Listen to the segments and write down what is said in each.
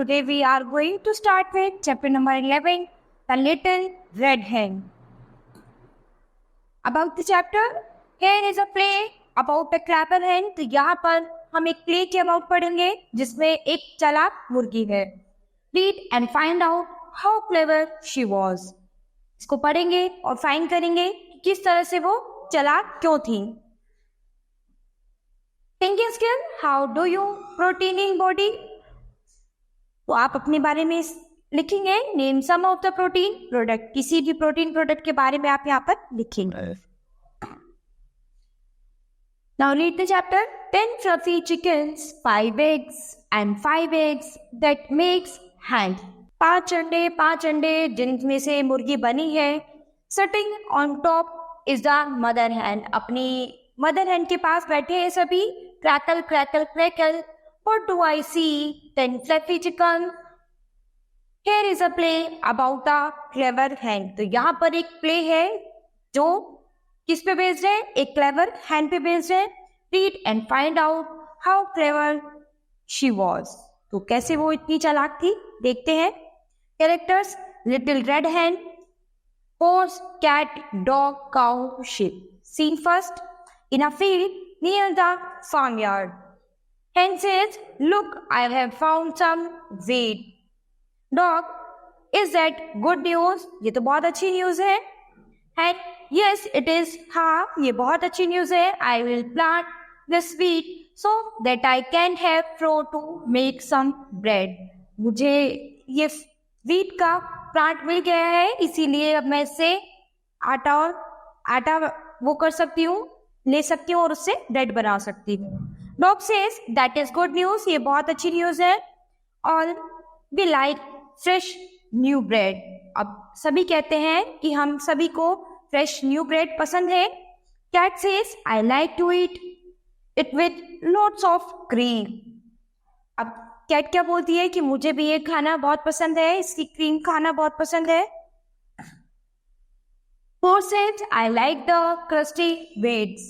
Today we are going to start with chapter number 11, The Little Red Hen. About the chapter, here is a play about a clever hen. तो यहाँ पर हम एक play के about पढ़ेंगे जिसमें एक चालाक मुर्गी है. Read and find out how clever she was. इसको पढ़ेंगे और फाइंड करेंगे कि किस तरह से वो चालाक क्यों थी. Thinking skill, how do you protein in body? तो आप अपने बारे में लिखेंगे name some of the protein product. किसी भी प्रोटीन प्रोडक्ट के बारे में आप यहाँ पर लिखेंगे. Now read the chapter. 10 fluffy chickens, 5 eggs and 5 eggs that makes hen. 5 अंडे जिनमें से मुर्गी बनी है. Sitting on top is the mother hen. अपनी मदर hen के पास बैठे हैं सभी. Crackle, crackle, crackle. What do I see? 10 fluffy chickens. Here is a play about a clever hen. तो यहाँ पर एक प्ले है जो किस पे बेस्ड है? एक क्लेवर hen पे बेस्ड है. Read and find out how clever she was. तो कैसे वो इतनी चालाक थी देखते हैं. Characters: Little Red Hen, Horse, Cat, Dog, Cow, Sheep. Scene first. In a field near the farmyard. Hen says, "Look, I have found some wheat." Dog, "Is that good news?" ये तो बहुत अच्छी न्यूज है. Hen, "Yes, it is." हाँ, ये बहुत अच्छी news है. I will plant this wheat so that I can have flour to make some bread. मुझे ये wheat का प्लांट मिल गया है, इसीलिए अब मैं इससे आटा वो कर सकती हूँ, ले सकती हूँ और उससे ब्रेड बना सकती हूँ. Dog says, "That is good news." ये बहुत अच्छी न्यूज है. All we like fresh new bread. अब सभी कहते हैं कि हम सभी को fresh new bread पसंद है. Cat says, "I like to eat it with lots of cream." अब कैट क्या बोलती है कि मुझे भी ये खाना बहुत पसंद है, इसकी क्रीम खाना बहुत पसंद है. Horse says, "I like the crusty weeds."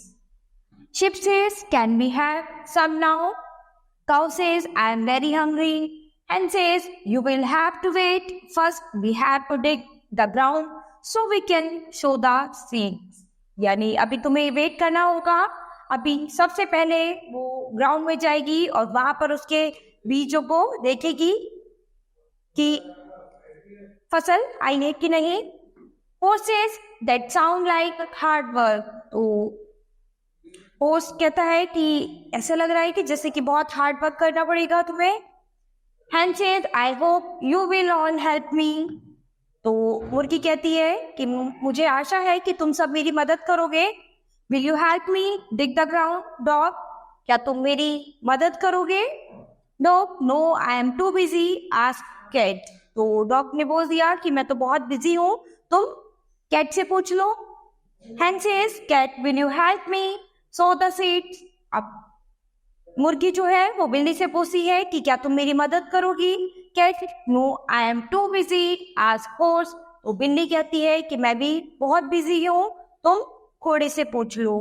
Sheep says, "Can we have some now?" Cow says, "I am very hungry." Hen says, "You will have to wait. First, we have to dig the ground so we can sow the seeds. यानी अभी तुम्हें wait करना होगा. अभी सबसे पहले वो ground में जाएगी और वहां पर उसके बीजों को देखेगी कि फसल आई है कि नहीं. Horse says, "That sound like hard work." तो होस्ट कहता है कि ऐसा लग रहा है कि जैसे कि बहुत हार्ड वर्क करना पड़ेगा तुम्हें. Hen says, "I hope you will all help me." तो मुर्गी कहती है कि मुझे आशा है कि तुम सब मेरी मदद करोगे. Will you help me dig the ground, dog? क्या तुम मेरी मदद करोगे? Dog, "No, I am too busy." Ask cat. तो डॉग ने बोल दिया कि मैं तो बहुत बिजी हूँ, तुम कैट से पूछ लो. Hen says, "Cat, will you help me sow the seeds?" अब मुर्गी जो है वो बिल्ली से पूछती है कि क्या तुम मेरी मदद करोगी. Cat, "No, I am too busy." Ask horse. तो बिल्ली कहती है कि मैं भी बहुत बिजी हूँ, तुम घोड़े से पूछ लो.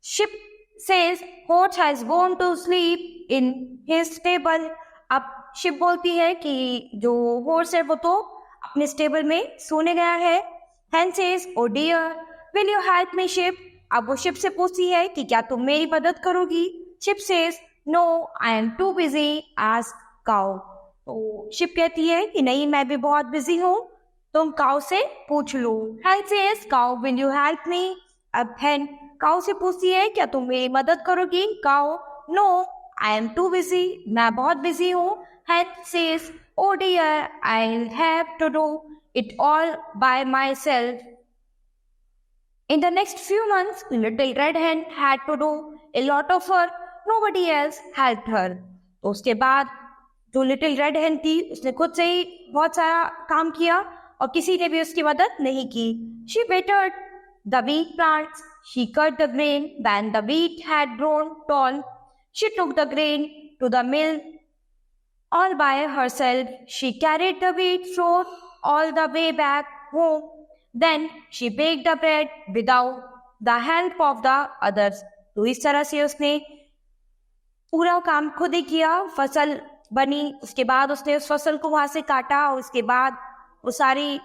Sheep says, "Horse has gone to sleep in his stable." अब शिप बोलती है कि जो हॉर्स है वो तो अपने स्टेबल में सोने गया है. Hen says, "Oh dear, will you help me, Sheep?" अब वो शिप से पूछती है कि क्या तुम मेरी मदद करोगी. Ship says, "No, I am too busy." Ask cow. तो शिप कहती है कि नहीं, मैं भी बहुत बिजी हूँ, तुम काउ से पूछ लो. Hen says, "Cow, will you help me?" अब hen काउ से पूछती है क्या तुम मेरी मदद करोगी. Cow, "No, I am too busy." मैं बहुत बिजी हूँ. Hen says, "Oh dear, I'll have to do it all by myself." In the next few months, Little Red Hen had to do a lot of work. Nobody else helped her. तो उसके बाद जो little red हेन थी उसने खुद से ही बहुत सारा काम किया और किसी ने भी उसकी मदद नहीं की. She watered the wheat plants. She cut the grain. When the wheat had grown tall, she took the grain to the mill all by herself. She carried the wheat flour all the way back home. Then she baked the bread without the help of the others. तो इस तरह से उसने पूरा काम खुद ही किया. फसल बनी, उसके बाद उसने उस फसल को वहां से काटा और उसके बाद वो सारी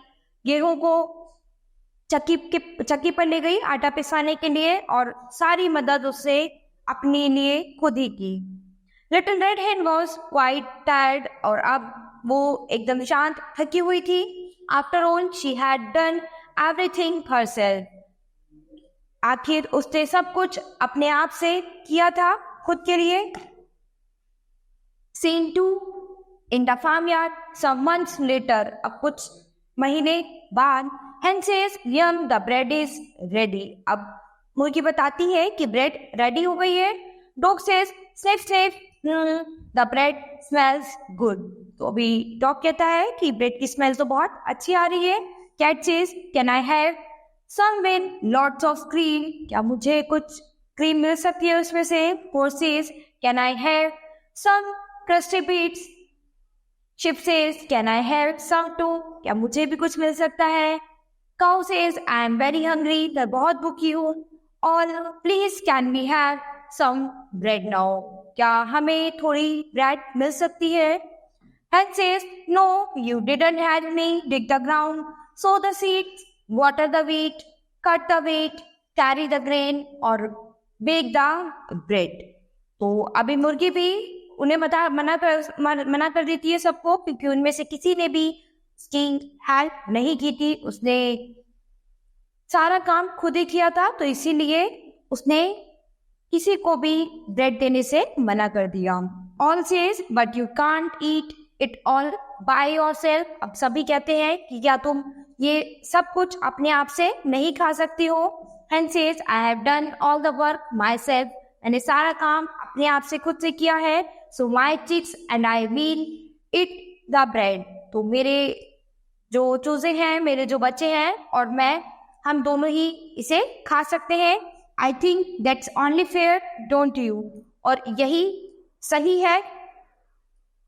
गेहूं को चक्की पर ले गई आटा पिसाने के लिए और सारी मदद उससे अपने लिए खुद ही की। लिटिल रेड हेन वॉज क्वाइट टायर्ड और अब वो एकदम शांत थकी हुई थी। After all she had done everything herself. आखिर उसने सब कुछ अपने आप से किया था, खुद के लिए। Scene 2 in the farmyard some months later, अब कुछ महीने बाद, hen says, "Yum, the bread is ready." अब मुर्गी बताती है कि ब्रेड रेडी हो गई है। Dog says, "Sniff, sniff, the bread smells good." तो अभी डॉग कहता है कि ब्रेड की स्मेल तो बहुत अच्छी आ रही है। Cat says, "Can I have some with lots of cream?" क्या मुझे कुछ क्रीम मिल सकती है उसमें से? Horse says, "Can I have some crusty bits?" Sheep says, "Can I have some too?" क्या मुझे भी कुछ मिल सकता है? Cow says, "I am very hungry." मैं बहुत भूखी हूँ। All, "Please can we have some bread now?" क्या हमें थोड़ी ब्रेड मिल सकती है? Hen says, "No, you didn't help me dig the ground, sow the seeds, water the wheat, cut the wheat, carry the grain or bake the bread." तो अभी मुर्गी भी उन्हें मना कर देती है सबको, क्योंकि उनमें से किसी ने भी उसकी हेल्प नहीं की थी। उसने सारा काम खुद ही किया था, तो इसीलिए उसने किसी को भी ब्रेड देने से मना कर दिया। All says, "But you can't eat it all by yourself." अब सभी कहते हैं कि क्या तुम ये सब कुछ अपने आप से नहीं खा सकती हो? Hen says, "I have done all the work myself." मैंने सारा काम अपने आप से खुद से किया है। So my chicks and I will eat the bread. तो मेरे जो चूजे हैं, मेरे जो बच्चे हैं और मैं, हम दोनों ही इसे खा सकते हैं। I think that's only fair, don't you? और यही सही है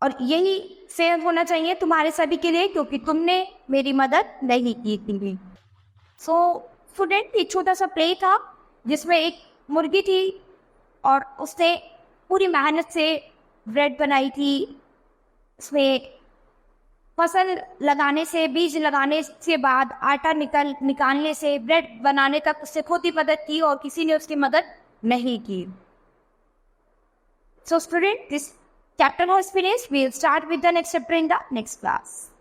और यही फेयर होना चाहिए तुम्हारे सभी के लिए, क्योंकि तुमने मेरी मदद नहीं की थी। सो स्टूडेंट, एक छोटा सा प्ले था जिसमें एक मुर्गी थी और उसने पूरी मेहनत से ब्रेड बनाई थी। उसमें फसल लगाने से, बीज लगाने के बाद आटा निकालने से ब्रेड बनाने तक उससे खुद ही मदद की और किसी ने उसकी मदद नहीं की। So student, this chapter has finished. We'll start with the next chapter in the next class.